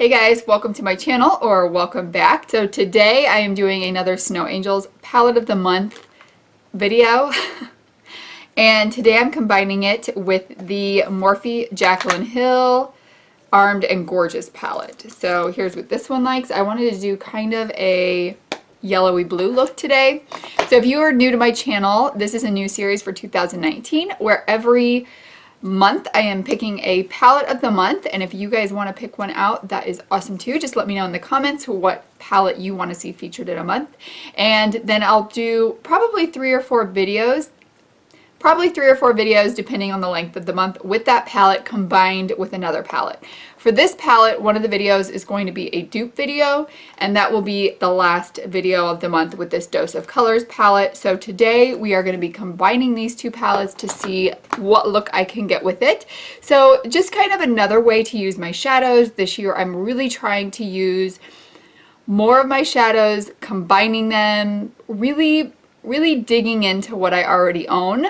Hey guys, welcome to my channel, or welcome back. So today I am doing another Snow Angels palette of the month video. And today I'm combining it with the Morphe Jaclyn Hill Armed and Gorgeous palette. So here's what this one likes. I wanted to do kind of a yellowy blue look today. So if you are new to my channel, this is a new series for 2019 where every month I am picking a palette of the month, and if you guys want to pick one out, that is awesome too. Just let me know in the comments what palette you want to see featured in a month, and then I'll do probably three or four videos depending on the length of the month with that palette combined with another palette. For this palette, one of the videos is going to be a dupe video, and that will be the last video of the month with this Dose of Colors palette. So today we are going to be combining these two palettes to see what look I can get with it. So just kind of another way to use my shadows. This year I'm really trying to use more of my shadows, combining them, really digging into what I already own.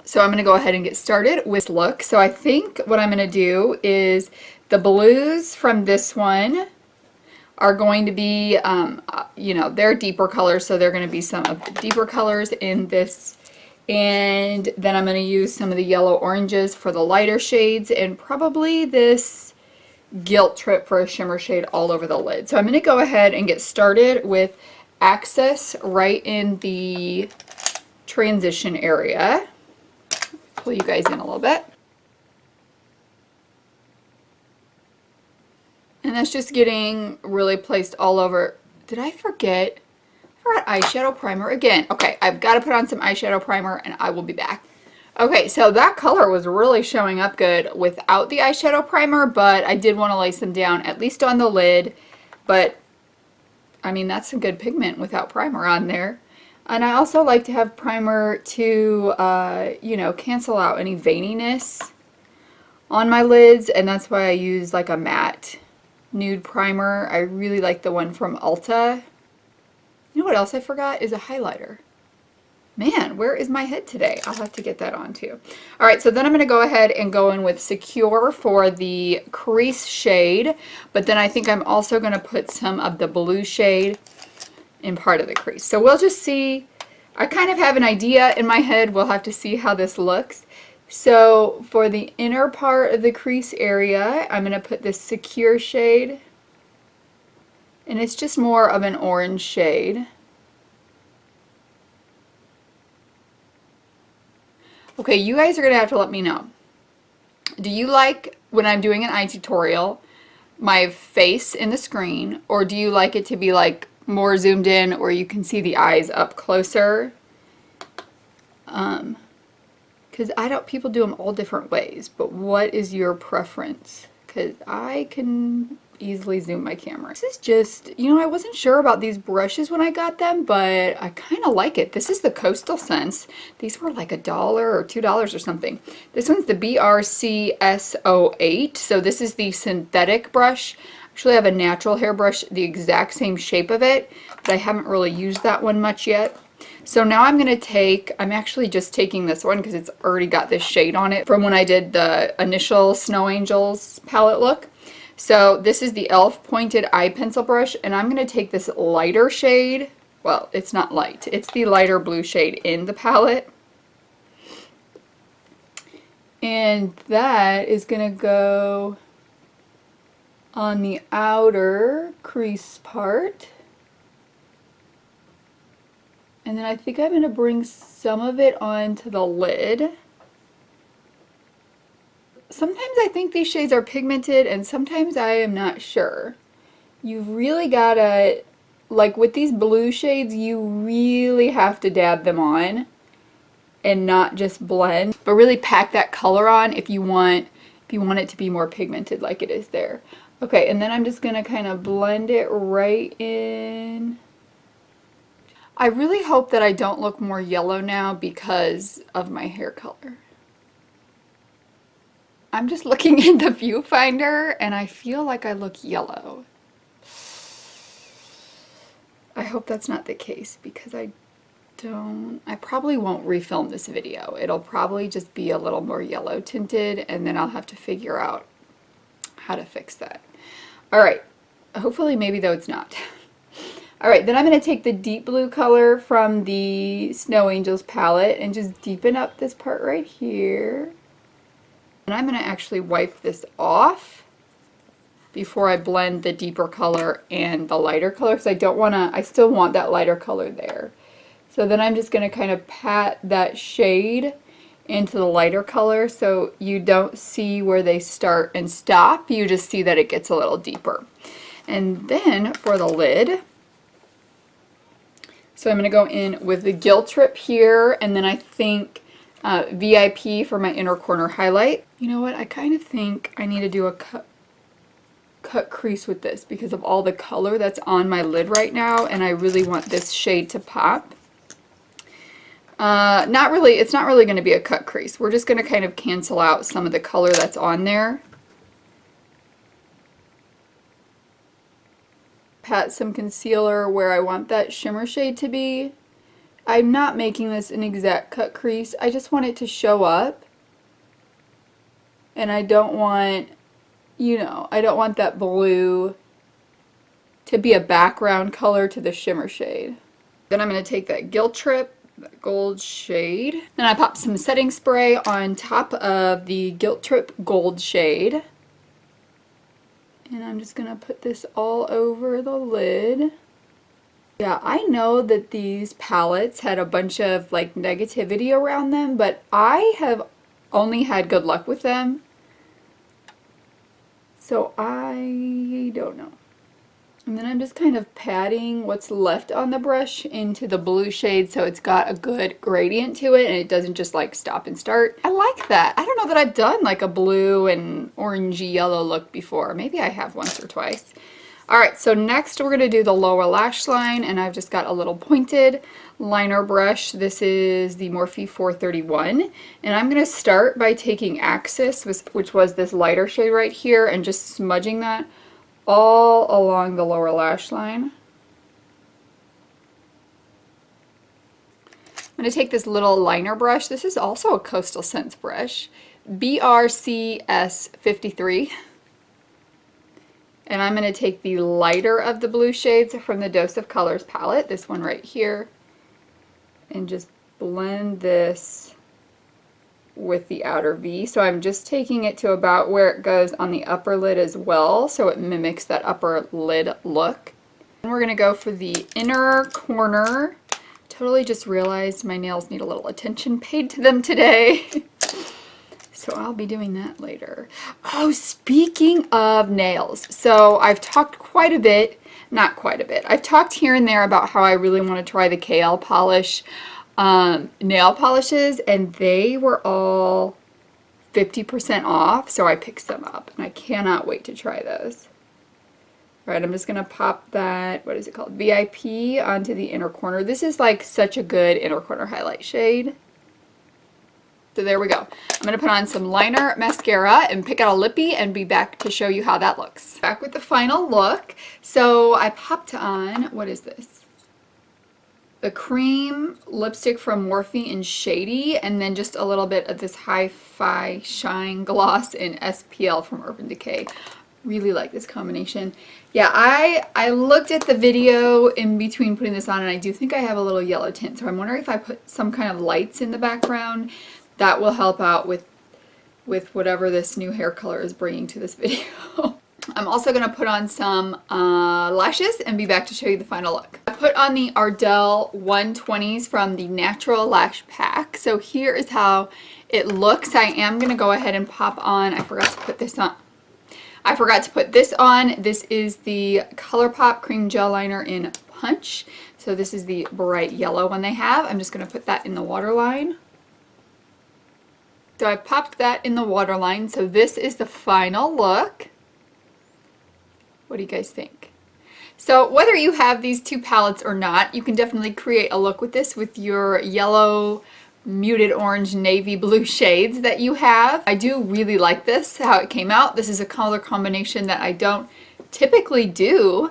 So I'm going to go ahead and get started with this look. So I think what I'm going to do is the blues from this one are going to be, you know, they're deeper colors, so they're going to be some of the deeper colors in this. And then I'm going to use some of the yellow oranges for the lighter shades, and probably this Guilt Trip for a shimmer shade all over the lid. So I'm going to go ahead and get started with Access right in the transition area. Pull you guys in a little bit. And that's just getting really placed all over. Did I forget? I forgot eyeshadow primer again. Okay, I've got to put on some eyeshadow primer and I will be back. Okay, so that color was really showing up good without the eyeshadow primer, but I did want to lay some down, at least on the lid. But, I mean, that's some good pigment without primer on there. And I also like to have primer to, you know, cancel out any veininess on my lids. And that's why I use like a matte nude primer. I really like the one from Ulta. You know what else I forgot is a highlighter. Man, where is my head today? I'll have to get that on too. All right, so then I'm going to go ahead and go in with Secure for the crease shade. But then I think I'm also going to put some of the blue shade in part of the crease. So we'll just see. I kind of have an idea in my head. We'll have to see how this looks. So for the inner part of the crease area, I'm going to put this Secure shade. And it's just more of an orange shade. Okay, you guys are going to have to let me know. Do you like, when I'm doing an eye tutorial, my face in the screen, or do you like it to be like more zoomed in where you can see the eyes up closer? Because people do them all different ways, but what is your preference? Because I can easily zoom my camera. This is just, you know, I wasn't sure about these brushes when I got them, but I kind of like it. This is the Coastal Scents. These were like $1 or $2 or something. This one's the BRCS08. So this is the synthetic brush. Actually, I have a natural hairbrush, the exact same shape of it, but I haven't really used that one much yet. So now I'm going to take, I'm actually just taking this one because it's already got this shade on it from when I did the initial Snow Angels palette look. So this is the e.l.f. Pointed Eye Pencil Brush, and I'm going to take this lighter shade. Well, it's not light. It's the lighter blue shade in the palette. And that is going to go on the outer crease part. And then I think I'm going to bring some of it onto the lid. Sometimes I think these shades are pigmented and sometimes I am not sure. You've really got to, like with these blue shades, you really have to dab them on and not just blend, but really pack that color on if you want it to be more pigmented like it is there. Okay, and then I'm just going to kind of blend it right in. I really hope that I don't look more yellow now because of my hair color. I'm just looking in the viewfinder and I feel like I look yellow. I hope that's not the case because I probably won't refilm this video. It'll probably just be a little more yellow tinted and then I'll have to figure out how to fix that. All right, hopefully maybe though it's not. All right, then I'm going to take the deep blue color from the Snow Angels palette and just deepen up this part right here. And I'm going to actually wipe this off before I blend the deeper color and the lighter color, because I still want that lighter color there. So then I'm just going to kind of pat that shade into the lighter color so you don't see where they start and stop. You just see that it gets a little deeper. And then for the lid, so I'm going to go in with the Guilt Trip here, and then I think VIP for my inner corner highlight. You know what? I kind of think I need to do a cut crease with this because of all the color that's on my lid right now, and I really want this shade to pop. Not really, it's not really going to be a cut crease. We're just going to kind of cancel out some of the color that's on there. Pat some concealer where I want that shimmer shade to be. I'm not making this an exact cut crease. I just want it to show up. And I don't want, you know, I don't want that blue to be a background color to the shimmer shade. Then I'm going to take that Guilt Trip, that gold shade. Then I pop some setting spray on top of the Guilt Trip gold shade. And I'm just going to put this all over the lid. Yeah, I know that these palettes had a bunch of like negativity around them, but I have only had good luck with them. So I don't know. And then I'm just kind of patting what's left on the brush into the blue shade so it's got a good gradient to it and it doesn't just like stop and start. I like that. I don't know that I've done like a blue and orangey yellow look before. Maybe I have once or twice. Alright, so next we're going to do the lower lash line, and I've just got a little pointed liner brush. This is the Morphe 431, and I'm going to start by taking Axis, which was this lighter shade right here, and just smudging that all along the lower lash line. I'm going to take this little liner brush. This is also a Coastal Scents brush, BRCS53. And I'm going to take the lighter of the blue shades from the Dose of Colors palette, this one right here, and just blend this with the outer V. So I'm just taking it to about where it goes on the upper lid as well, so it mimics that upper lid look. And we're going to go for the inner corner. Totally just realized my nails need a little attention paid to them today. So I'll be doing that later. Oh, speaking of nails. So I've talked quite a bit, not quite a bit. I've talked here and there about how I really want to try the KL Polish nail polishes, and they were all 50% off, so I picked some up, and I cannot wait to try those. All right, I'm just going to pop that, what is it called, VIP onto the inner corner. This is like such a good inner corner highlight shade. So there we go. I'm going to put on some liner, mascara, and pick out a lippy and be back to show you how that looks. Back with the final look. So I popped on, what is this? The cream lipstick from Morphe in Shady, and then just a little bit of this Hi-Fi Shine Gloss in SPL from Urban Decay. Really like this combination. Yeah, I looked at the video in between putting this on, and I do think I have a little yellow tint. So I'm wondering if I put some kind of lights in the background. That will help out with whatever this new hair color is bringing to this video. I'm also going to put on some lashes and be back to show you the final look. I put on the Ardell 120s from the Natural Lash Pack. So here is how it looks. I am going to go ahead and pop on, I forgot to put this on. This is the ColourPop Cream Gel Liner in Punch. So this is the bright yellow one they have. I'm just going to put that in the waterline. So I popped that in the waterline. So this is the final look. What do you guys think? So whether you have these two palettes or not, you can definitely create a look with this with your yellow, muted orange, navy blue shades that you have. I do really like this, how it came out. This is a color combination that I don't typically do.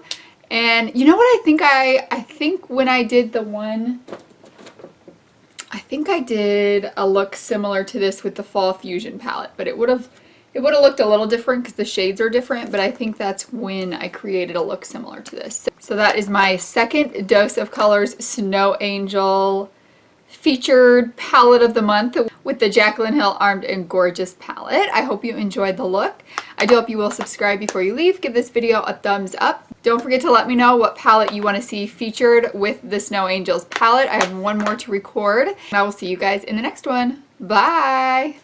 And you know what I think I think when I did the one, I think I did a look similar to this with the Fall Fusion palette, but it would have It would have looked a little different because the shades are different, but I think that's when I created a look similar to this. So that is my second dose of colors Snow Angel featured palette of the month with the Jaclyn Hill Armed and Gorgeous palette. I hope you enjoyed the look. I do hope you will subscribe before you leave. Give this video a thumbs up. Don't forget to let me know what palette you want to see featured with the Snow Angels palette. I have one more to record. I will see you guys in the next one. Bye!